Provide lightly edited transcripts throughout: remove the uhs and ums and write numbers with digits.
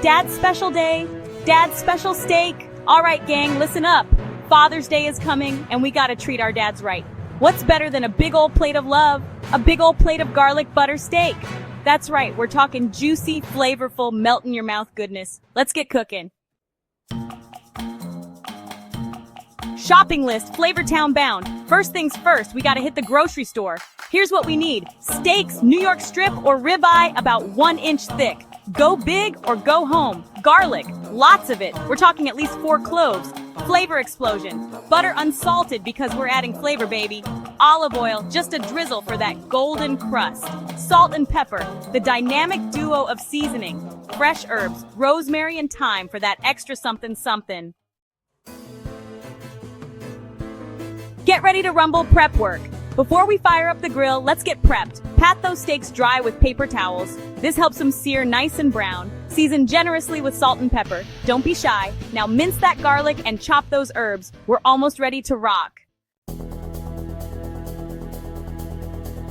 Dad's special day, Dad's special steak. All right, gang, listen up. Father's Day is coming, and we gotta treat our dads right. What's better than a big old plate of love? A big old plate of garlic butter steak. That's right, we're talking juicy, flavorful, melt-in-your-mouth goodness. Let's get cooking. Shopping list, Flavortown bound. First things first, we gotta hit the grocery store. Here's what we need. Steaks, New York strip or ribeye, about 1 inch thick. Go big or go home. Garlic, lots of it. We're talking at least 4 cloves. Flavor explosion. Butter unsalted because we're adding flavor, baby. Olive oil, just a drizzle for that golden crust. Salt and pepper, the dynamic duo of seasoning. Fresh herbs, rosemary and thyme for that extra something something. Get ready to rumble prep work. Before we fire up the grill, let's get prepped. Pat those steaks dry with paper towels. This helps them sear nice and brown. Season generously with salt and pepper. Don't be shy. Now mince that garlic and chop those herbs. We're almost ready to rock.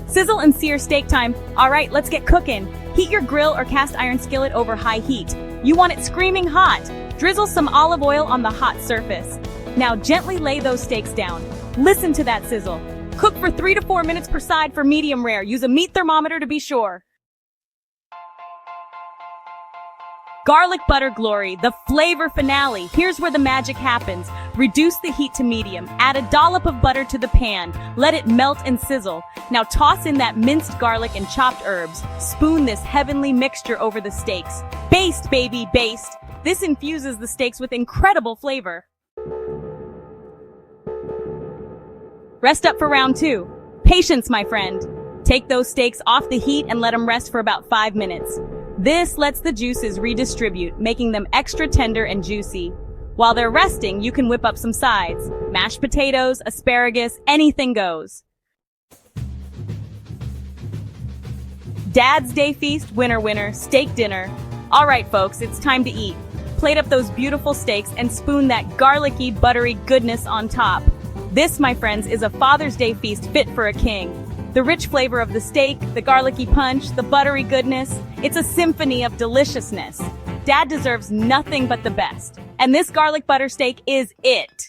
Sizzle and sear steak time. All right, let's get cooking. Heat your grill or cast iron skillet over high heat. You want it screaming hot. Drizzle some olive oil on the hot surface. Now gently lay those steaks down. Listen to that sizzle. Cook for 3 to 4 minutes per side for medium rare. Use a meat thermometer to be sure. Garlic butter glory, the flavor finale. Here's where the magic happens. Reduce the heat to medium. Add a dollop of butter to the pan. Let it melt and sizzle. Now toss in that minced garlic and chopped herbs. Spoon this heavenly mixture over the steaks. Baste, baby, baste. This infuses the steaks with incredible flavor. Rest up for round 2. Patience, my friend. Take those steaks off the heat and let them rest for about 5 minutes. This lets the juices redistribute, making them extra tender and juicy. While they're resting, you can whip up some sides. Mashed potatoes, asparagus, anything goes. Dad's Day feast, winner winner, steak dinner. All right, folks, it's time to eat. Plate up those beautiful steaks and spoon that garlicky, buttery goodness on top. This, my friends, is a Father's Day feast fit for a king. The rich flavor of the steak, the garlicky punch, the buttery goodness, it's a symphony of deliciousness. Dad deserves nothing but the best, and this garlic butter steak is it.